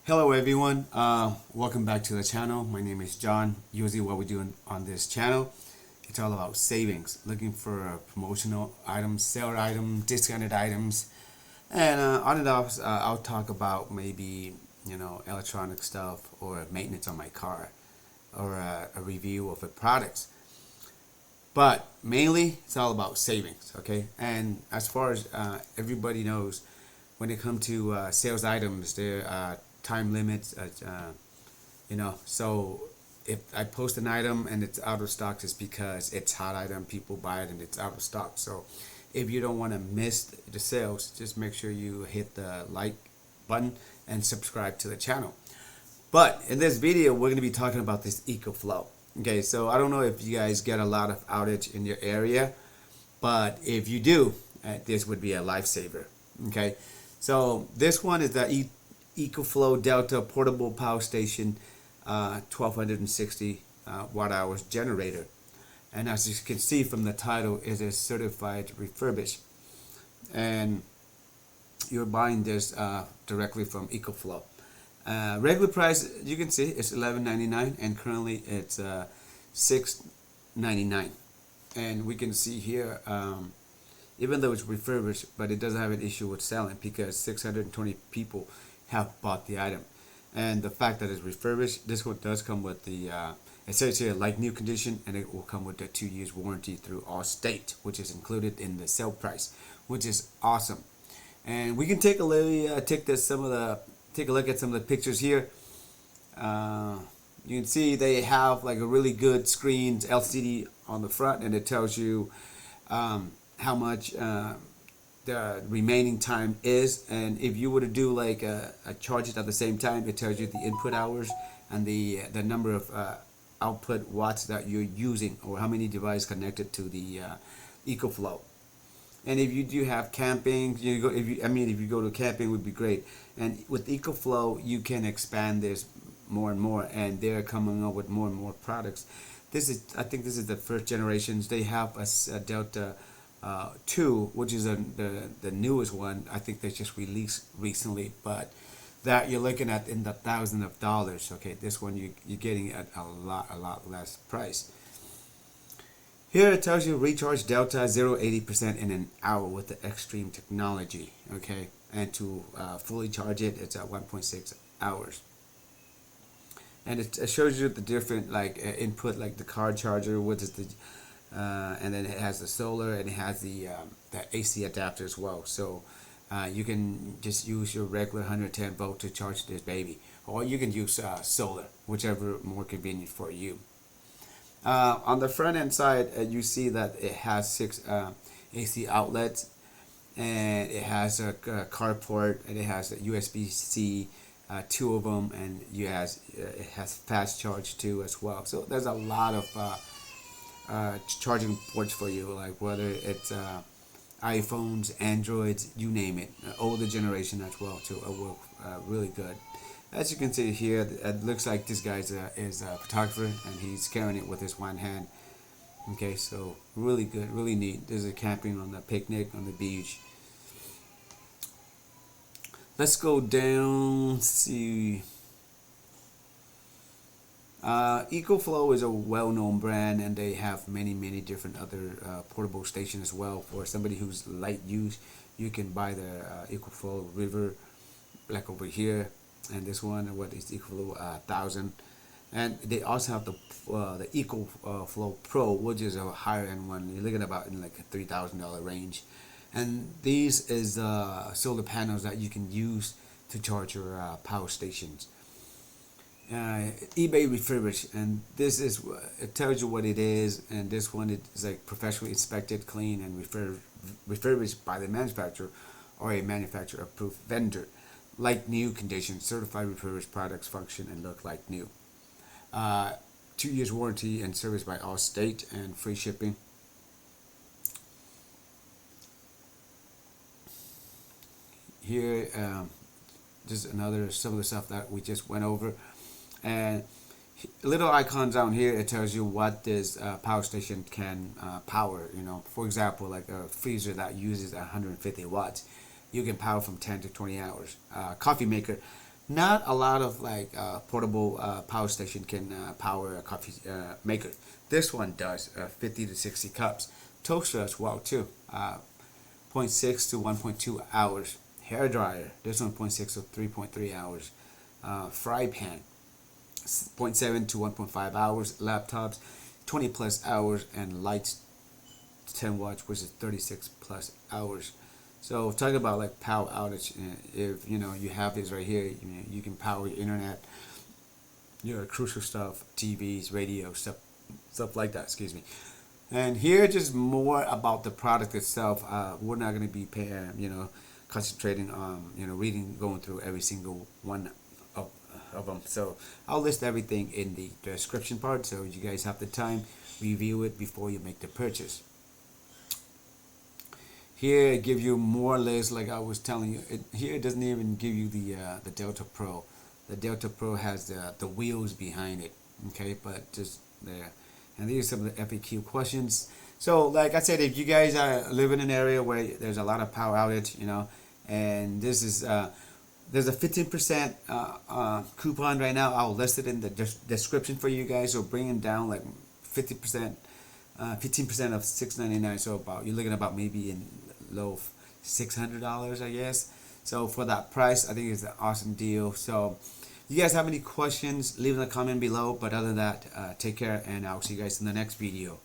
Hello everyone, welcome back to the channel. My name is John. Usually what we do on this channel, it's all about savings, looking for promotional items, sale items, discounted items, and on and off I'll talk about maybe electronic stuff or maintenance on my car or a review of the products. But mainly it's all about savings, okay? And as far as everybody knows, when it comes to sales items, there are time limits, so if I post an item and it's out of stock, it's because it's hot item, people buy it and it's out of stock. So if you don't want to miss the sales, just make sure you hit the like button and subscribe to the channel. But in this video, we're going to be talking about this EcoFlow. Okay, so I don't know if you guys get a lot of outage in your area, but if you do, this would be a lifesaver. Okay, so this one is the EcoFlow Delta Portable Power Station 1260 watt hours generator, and as you can see from the title, it is certified refurbished, and you're buying this directly from EcoFlow. Regular price, you can see, it's $11.99, and currently it's $6.99. And we can see here, even though it's refurbished, but it doesn't have an issue with selling because 620 people have bought the item. And the fact that it's refurbished, this one does come with the it says here like new condition, and it will come with the 2 years warranty through Allstate, which is included in the sale price, which is awesome. And we can take a look take a look at some of the pictures here. You can see they have like a really good screen LCD on the front, and it tells you how much the remaining time is, and if you were to do like a charge it at the same time, it tells you the input hours and the number of output watts that you're using, or how many devices connected to the EcoFlow. And if you do have camping, if you go to camping, would be great. And with EcoFlow, you can expand this more and more, and they're coming up with more and more products. I think this is the first generations. They have a Delta 2, which is the newest one. I think they just released recently, but that you're looking at in the thousands of dollars. Okay, this one you're getting at a lot less price. Here it tells you recharge Delta 0-80% in an hour with the extreme technology. Okay, and to fully charge it, it's at 1.6 hours. And it shows you the different input, like the car charger, what is the and then it has the solar, and it has the AC adapter as well. So you can just use your regular 110 volt to charge this baby, or you can use solar, whichever more convenient for you. On the front end side, you see that it has 6 AC outlets, and it has a carport, and it has a USB-C, 2 of them, and it has fast charge too as well. So there's a lot of charging ports for you, like whether it's iPhones, Androids, you name it, older generation as well too. It works really good. As you can see here, it looks like this guy is a photographer, and he's carrying it with his one hand. Okay, so really good, really neat. This is camping on the picnic on the beach. Let's go down, see. EcoFlow is a well-known brand, and they have many different other portable stations as well. For somebody who's light use, you can buy the EcoFlow River, like over here, and this one, what is EcoFlow 1000. And they also have the EcoFlow Pro, which is a higher end one. You're looking about in like a $3,000 range. And these is solar panels that you can use to charge your power stations. eBay refurbished, and this is, it tells you what it is, and this one is like professionally inspected, clean, and refurbished by the manufacturer or a manufacturer approved vendor, like new condition. Certified refurbished products function and look like new. 2 years warranty and service by Allstate, and free shipping. Here just some of the stuff that we just went over. And little icons down here, it tells you what this power station can power. For example, like a freezer that uses 150 watts, you can power from 10 to 20 hours. Coffee maker, Not a lot of like portable power station can power a coffee maker. This one does 50 to 60 cups. Toaster as well too. 0.6 to 1.2 hours. Hair dryer. This one 0.6 to 3.3 hours. Fry pan 0.7 to 1.5 hours. Laptops 20 plus hours, and lights 10 watts, which is 36 plus hours. So talking about like power outage, if you have this right here, you can power your internet, your crucial stuff, TVs, radio, stuff like that. Excuse me. And here, just more about the product itself. We're not going to be concentrating on going through every single one of them. So I'll list everything in the description part, so you guys have the time review it before you make the purchase. Here it gives you more or less, like I was telling you. Here it doesn't even give you the Delta Pro. The Delta Pro has the wheels behind it. Okay, but just there. And these are some of the FAQ questions. So, like I said, if you guys live in an area where there's a lot of power outage, and this is there's a 15% coupon right now. I'll list it in the description for you guys. So bringing down like 50%, 15% of $6.99. So you're looking about maybe in low $600, I guess. So for that price, I think it's an awesome deal. So you guys have any questions, leave in the comment below. But other than that, take care, and I'll see you guys in the next video.